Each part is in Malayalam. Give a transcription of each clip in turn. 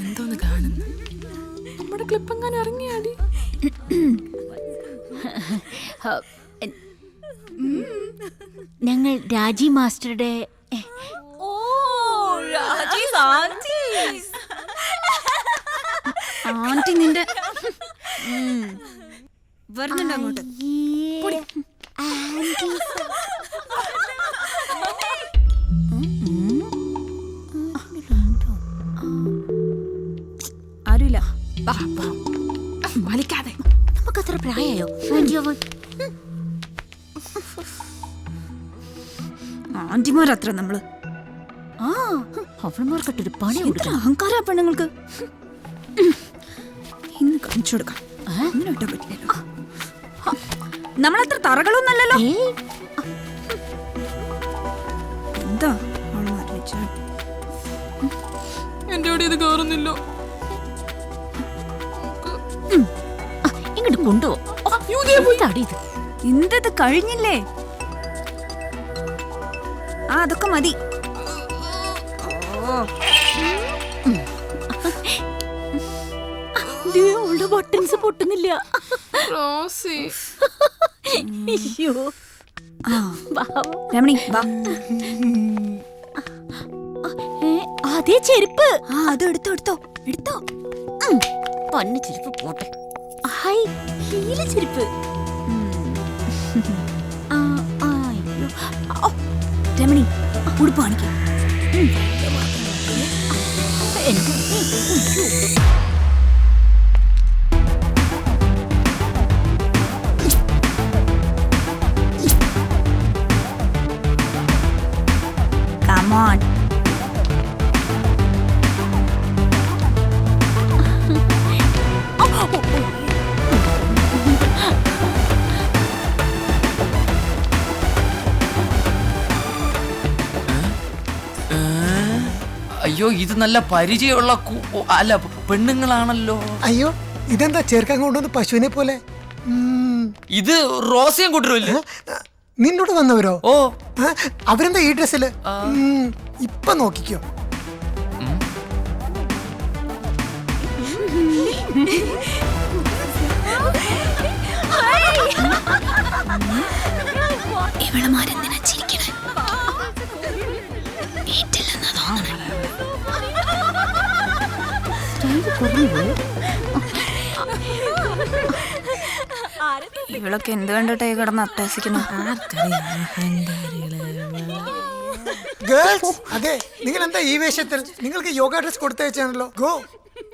എന്തോന്ന് കാണുന്നു? നമ്മുടെ ക്ലിപ്പ് എങ്ങനെ ഇറങ്ങിയാടി? ഞങ്ങൾ രാജി മാസ്റ്ററുടെ ആന്റി നിന്റെ വരുന്നുണ്ട് അങ്ങോട്ട്. ആരുമില്ല, വലിക്കാതെ. നമുക്കത്ര പ്രായമായോ ആന്റിയോവൻ? ആന്റിമാരത്ര നമ്മള്. ആ അവന്മാർക്കിട്ടൊരു പണി കൊടുക്കണം. അഹങ്കാര പെണ്ണുങ്ങൾക്ക് ഇന്ന് കാണിച്ചു കൊടുക്കാം. അങ്ങനെ ഇട്ടാ പറ്റില്ലല്ലോ. നമ്മളത്ര തറകളൊന്നല്ലല്ലോ. എന്താ എന്റെ അവിടെ ഇത് കയറുന്നില്ലോ. ഇങ്ങോട്ട് കൊണ്ടുപോ. എന്തത് കഴിഞ്ഞില്ലേ? ആ അതൊക്കെ മതി. ബട്ടൺസ് പൊട്ടുന്നില്ല. രമണി വാ. അതേ ചെരുപ്പ്. അത് എടുത്തോ എടുത്തോ എടുത്തോ. പന്ന ചെരുപ്പ് പോട്ടെ. ഹായ് ഹീല ചെരുപ്പ്. രമണി ഉടുപ്പ് കാണിക്ക. Come on. അയ്യോ ഇത് നല്ല പരിചയമുള്ള അല്ല പെണ്ണുങ്ങളാണല്ലോ. അയ്യോ ഇതെന്താ ചേർക്കാൻ കൊണ്ടുവന്ന് പശുവിനെ പോലെ? ഇത് റോസിയും കൂട്ടരുമില്ല. നിന്നോട് വന്നവരോ? ഓ അവരെന്താ ഈ ഡ്രസ്സില്? ഇപ്പൊ നോക്കിക്കോ. ഇവളമാരെന്തിനാ ചിരിക്കണേ? വീട്ടിലെന്നാ തോന്നണേ. ഇവളൊക്കെ എന്ത് കണ്ടിട്ടേ കിടന്ന് അട്ടഹസിക്കുന്നു? ഗേൾസ്, അതെ നിങ്ങൾ എന്താ ഈ വേഷത്തിൽ? നിങ്ങൾക്ക് യോഗ ഡ്രസ് കൊടുത്തയച്ചാണല്ലോ. ഗോ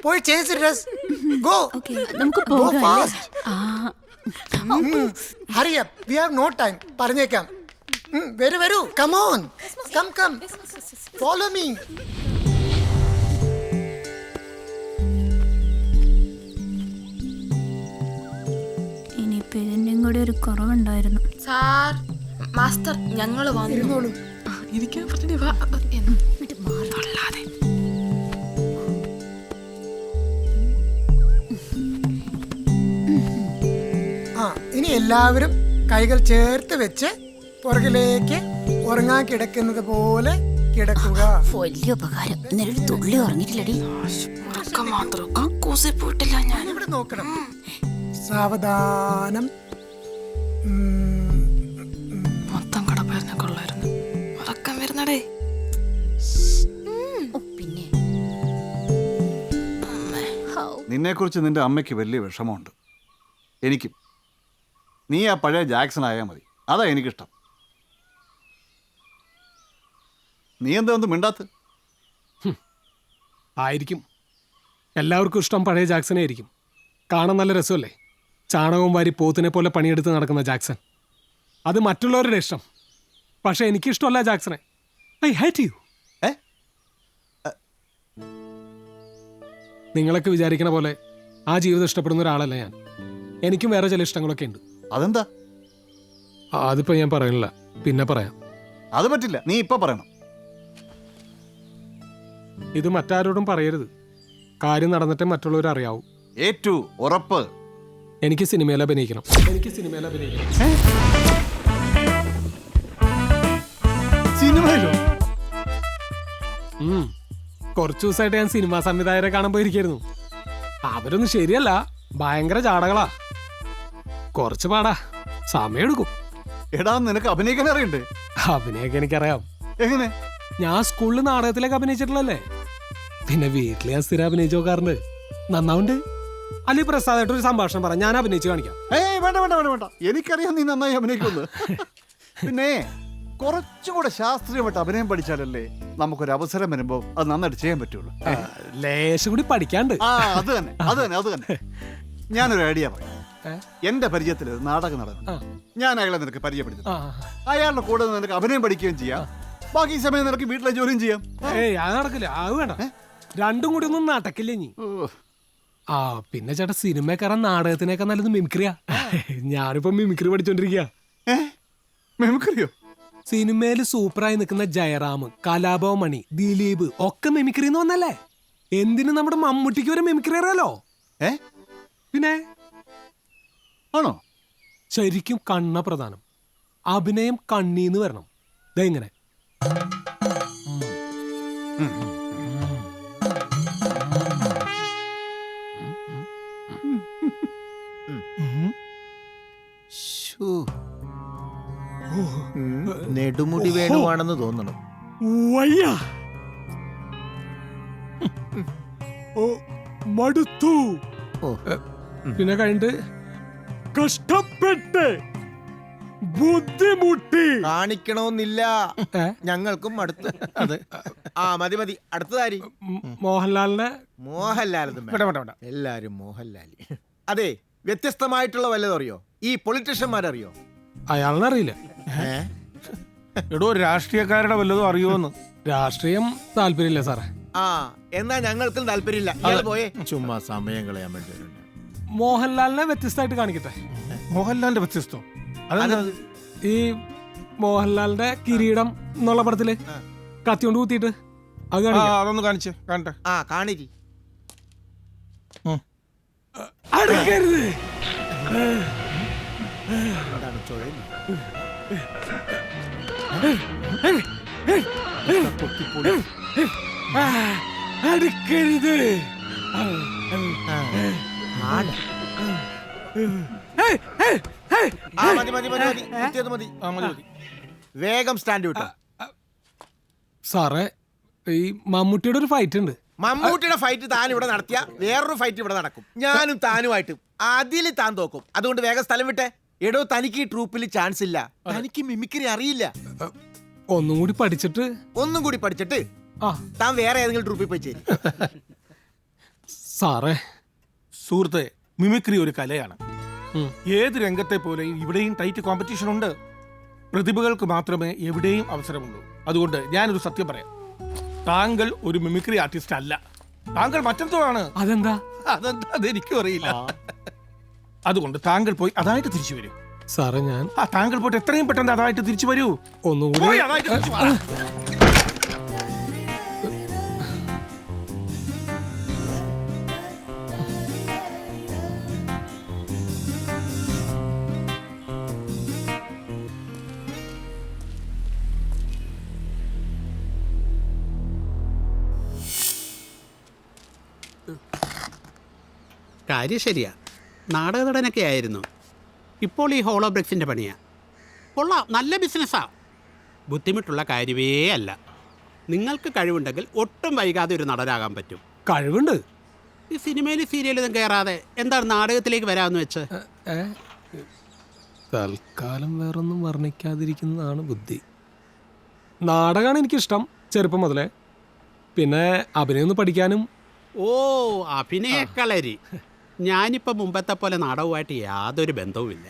പോയി ചേഞ്ച് ഡ്രസ്. ഗോ. നമുക്ക് പോകാം. Hurry up, we have no time. പറഞ്ഞേക്കാം. വരൂ വരൂ. Come on, come come, follow me. ഇനിയിപ്പോ ഇതിന്റെയും കൂടി ഒരു കുറവുണ്ടായിരുന്നു. സാർ മാസ്റ്റർ ഞങ്ങള് വന്നു. ഇരിക്കാൻ ഇനി എല്ലാവരും കൈകൾ ചേർത്ത് വെച്ച് പുറകിലേക്ക് ഉറങ്ങാൻ കിടക്കുന്നത് പോലെ കിടക്കുക. വലിയ ഉപകാരം. ഇന്നലെ ഒരു തുള്ളി ഉറങ്ങിയിട്ടില്ലടി. പോയിട്ടില്ല ഞാൻ. ഇവിടെ നോക്കണം. സാവധാനം. മൊത്തം കടപ്പായിരുന്ന കൊള്ളായിരുന്നു. ഉറക്കം വരുന്നടേ. പിന്നെ നിന്നെക്കുറിച്ച് നിന്റെ അമ്മയ്ക്ക് വലിയ വിഷമമുണ്ട്. എനിക്കും. നീ ആ പഴയ ജാക്സൺ ആയാൽ മതി. അതാ എനിക്കിഷ്ടം. നീ എന്താ ഒന്നും മിണ്ടാത്ത? ആയിരിക്കും. എല്ലാവർക്കും ഇഷ്ടം പഴയ ജാക്സനെ ആയിരിക്കും. കാണാൻ നല്ല രസമല്ലേ? ചാണകവും വാരി പോത്തിനെ പോലെ പണിയെടുത്ത് നടക്കുന്ന ജാക്സൺ. അത് മറ്റുള്ളവരുടെ ഇഷ്ടം. പക്ഷെ എനിക്കിഷ്ടമല്ല ജാക്സനെ. I hate you. നിങ്ങളൊക്കെ വിചാരിക്കണ പോലെ ആ ജീവിതം ഇഷ്ടപ്പെടുന്ന ഒരാളല്ല ഞാൻ. എനിക്കും വേറെ ചില ഇഷ്ടങ്ങളൊക്കെ ഉണ്ട്. അതെന്താ? അതിപ്പോ ഞാൻ പറയണില്ല, പിന്നെ പറയാം. അത് പറ്റില്ല, നീ ഇപ്പൊ പറയണം. ഇത് മറ്റാരോടും പറയരുത്. കാര്യം നടന്നിട്ടേ മറ്റുള്ളവർ അറിയാവൂ. ഏറ്റു ഉറപ്പ്. എനിക്ക് സിനിമയിൽ അഭിനയിക്കണം. സിനിമയിലോ? കുറച്ചു ദിവസമായിട്ട് ഞാൻ സിനിമാ സംവിധായകരെ കാണാൻ പോയിരിക്കായിരുന്നു. അവരൊന്നും ശരിയല്ല, ഭയങ്കര ചാടകളാ. കുറച്ച് പാടാ, സമയമെടുക്കും. എടാ നിനക്ക് അഭിനയിക്കാൻ അറിയണ്ടേ? അഭിനയൊക്കെ എനിക്കറിയാം. എങ്ങനെ? ഞാൻ സ്കൂളിൽ നാടകത്തിലേക്ക് അഭിനയിച്ചിട്ടുള്ളല്ലേ. പിന്നെ വീട്ടിൽ ഞാൻ സ്ഥിരം അഭിനയിച്ചു നോക്കാറുണ്ട്. നന്നാവുണ്ട്. അല്ലെ പ്രസാദായിട്ട് ഒരു സംഭാഷണം പറ, ഞാൻ അഭിനയിച്ച് കാണിക്കാം. ഏയ് വേണ്ട വേണ്ട വേണ്ട വേണ്ട, എനിക്കറിയാം നീ നന്നായി അഭിനയിക്കുന്നു. പിന്നെ കുറച്ചുകൂടെ ശാസ്ത്രീയമായിട്ട് അഭിനയം പഠിച്ചാലല്ലേ നമുക്കൊരു അവസരം വരുമ്പോ അത് നന്നായിട്ട് ചെയ്യാൻ പറ്റുള്ളൂ. ലേശം കൂടി പഠിക്കാണ്ട്. ആ അത് തന്നെ അത് തന്നെ അത് തന്നെ. ഞാനൊരു ഐഡിയ പറയാം. എന്റെ പരിചയത്തിൽ ഒരു നാടക നടൻ, ഞാൻ അയാളെ നിനക്ക് പരിചയപ്പെടുത്തി. അയാളുടെ കൂടെ നിനക്ക് അഭിനയം പഠിക്കുകയും ചെയ്യാം, ബാക്കി സമയം നിനക്ക് വീട്ടിലെ ജോലിയും ചെയ്യാം. ഏയ് അത് നടക്കില്ല, അത് വേണ്ട. രണ്ടും കൂടി ഒന്നും നടക്കില്ല ഇനി. ആ പിന്നെ ചേട്ടാ, സിനിമ കയറാൻ നാടകത്തിനേക്കാൾ നല്ലത് മിമിക്രിയാ. ഞാനിപ്പോ മിമിക്രി പഠിച്ചോണ്ടിരിക്കുക. മിമിക്രിയോ? സിനിമയില് സൂപ്പറായി നിൽക്കുന്ന ജയറാം, കലാഭവൻ മണി, ദിലീപ് ഒക്കെ മിമിക്രിന്ന് വന്നല്ലേ. എന്തിനു നമ്മുടെ മമ്മൂട്ടിക്ക് വരെ മിമിക്രി അറിയാലോ. പിന്നെ ആണോ? ശരിക്കും കണ്ണ പ്രധാനം. അഭിനയം കണ്ണീന്ന് വരണം. ഇതെങ്ങനെ? നെടുമുടി വേണുവാണെന്ന് തോന്നണം. വയ്യ, മടുത്തു. പിന്നെ കഴിഞ്ഞിട്ട് കഷ്ടപ്പെട്ട് ബുദ്ധിമുട്ടി കാണിക്കണമെന്നില്ല, ഞങ്ങൾക്കും അടുത്ത്. അതെ, ആ മതി മതി. അടുത്തതാരി മോഹൻലാലിനെ. മോഹൻലാൽ എല്ലാരും മോഹൻലാൽ. അതെ, വ്യത്യസ്തമായിട്ടുള്ള വല്ലതും അറിയോ? ഈ പൊളിറ്റീഷ്യന്മാരറിയോ? അയാളിനറിയില്ല. എടോ രാഷ്ട്രീയക്കാരുടെ വല്ലതും അറിയോന്ന്? രാഷ്ട്രീയം താല്പര്യമില്ല സാറേ. ആ എന്നാ ഞങ്ങൾക്കും താല്പര്യമില്ല. ഇയാള് പോയേ, ചുമ്മാ സമയം കളയാൻ വേണ്ടി. മോഹൻലാലിനെ വ്യത്യസ്തമായിട്ട് കാണിക്കട്ടെ. മോഹൻലാലിന്റെ വ്യത്യസ്തം അതെന്താ? ഈ മോഹൻലാലിന്റെ കിരീടം എന്നുള്ള പടത്തില് കത്തിയോണ്ട് കുത്തിയിട്ട് അത് കാണിക്കാം. അതൊന്ന് കാണിച്ചേ, കാണട്ടെ. ആ കാണിരി. അടുക്കരുത്. അടുക്കരുത്. വേഗം സ്റ്റാൻഡ് വിട്ടോ. സാറേ, ഈ മമ്മൂട്ടിയുടെ ഒരു ഫൈറ്റ് ഉണ്ട്. മമ്മൂട്ടിയുടെ ഫൈറ്റ് താൻ ഇവിടെ നടത്തിയ വേറൊരു ഫൈറ്റ് ഇവിടെ നടക്കും. ഞാനും താനുമായിട്ടും അതിൽ താൻ തോക്കും. അതുകൊണ്ട് വേഗം സ്ഥലം വിട്ടെ. എടോ, തനിക്ക് ഈ ട്രൂപ്പിൽ ചാൻസ് ഇല്ല. തനിക്ക് മിമിക്രി അറിയില്ല. ഒന്നും കൂടി പഠിച്ചിട്ട് താൻ വേറെ ഏതെങ്കിലും ട്രൂപ്പിൽ പോയി ചേരും. സാറേ, സുഹൃത്തെ, മിമിക്രി ഒരു കലയാണ്. ഏത് രംഗത്തെ പോലെ ഇവിടെയും ടൈറ്റ് കോമ്പറ്റീഷൻ ഉണ്ട്. പ്രതിഭകൾക്ക് മാത്രമേ എവിടെയും അവസരമുള്ളൂ. അതുകൊണ്ട് ഞാനൊരു സത്യം പറയാം, താങ്കൾ ഒരു മിമിക്രി ആർട്ടിസ്റ്റ് അല്ല, താങ്കൾ മറ്റെന്തോ ആണ്. അതെന്താ? അതെനിക്കും അറിയില്ല. അതുകൊണ്ട് താങ്കൾ പോയി അതായിട്ട് തിരിച്ചു വരൂ. സാറേ, ഞാൻ താങ്കൾ പോയിട്ട് എത്രയും പെട്ടെന്ന് അതായിട്ട് തിരിച്ചു വരൂ. ഒന്നുകൂടി അതായിട്ട് തിരിച്ചു വാ. കാര്യം ശരിയാ, നാടക നടനൊക്കെ ആയിരുന്നു. ഇപ്പോൾ ഈ ഹോളോ ബ്രിക്സിൻ്റെ പണിയാ. കൊള്ളാം, നല്ല ബിസിനസ്സാ. ബുദ്ധിമുട്ടുള്ള കാര്യമേ അല്ല. നിങ്ങൾക്ക് കഴിവുണ്ടെങ്കിൽ ഒട്ടും വൈകാതെ ഒരു നടനാകാൻ പറ്റും. കഴിവുണ്ട്. ഈ സിനിമയിൽ സീരിയലൊന്നും കയറാതെ എന്താണ് നാടകത്തിലേക്ക് വരാമെന്ന് വെച്ച്? തൽക്കാലം വേറൊന്നും വർണ്ണിക്കാതിരിക്കുന്നതാണ് ബുദ്ധി. നാടകമാണ് എനിക്കിഷ്ടം ചെറുപ്പം മുതലേ. പിന്നെ അഭിനയം ഒന്ന് പഠിക്കാനും. ഓ, അഭിനയക്കളരി. ഞാനിപ്പോൾ മുമ്പത്തെ പോലെ നാടകവുമായിട്ട് യാതൊരു ബന്ധവുമില്ല.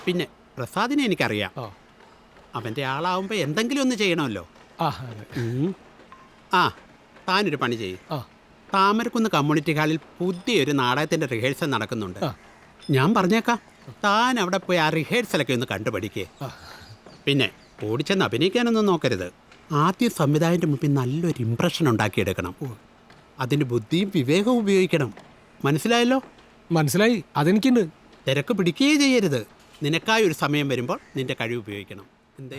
പിന്നെ പ്രസാദിനെ എനിക്കറിയാം. അവൻ്റെ ആളാവുമ്പോൾ എന്തെങ്കിലും ഒന്ന് ചെയ്യണമല്ലോ. ആ, താനൊരു പണി ചെയ്യും. താമരക്കുന്ന് കമ്മ്യൂണിറ്റി ഹാളിൽ പുതിയൊരു നാടകത്തിൻ്റെ റിഹേഴ്സൽ നടക്കുന്നുണ്ട്. ഞാൻ പറഞ്ഞേക്കാം, താൻ അവിടെ പോയി ആ റിഹേഴ്സലൊക്കെ ഒന്ന് കണ്ടുപഠിക്കേ. പിന്നെ ഓടിച്ചെന്ന് അഭിനയിക്കാനൊന്നും നോക്കരുത്. ആദ്യം സംവിധായകൻ്റെ മുമ്പിൽ നല്ലൊരു ഇംപ്രഷൻ ഉണ്ടാക്കിയെടുക്കണം. അതിന് ബുദ്ധിയും വിവേകവും ഉപയോഗിക്കണം. മനസ്സിലായല്ലോ? മനസ്സിലായി, അതെനിക്കുണ്ട്. തിരക്ക് പിടിക്കുകയേ ചെയ്യരുത്. നിനക്കായി ഒരു സമയം വരുമ്പോൾ നിന്റെ കഴിവ് ഉപയോഗിക്കണം. എന്തേ?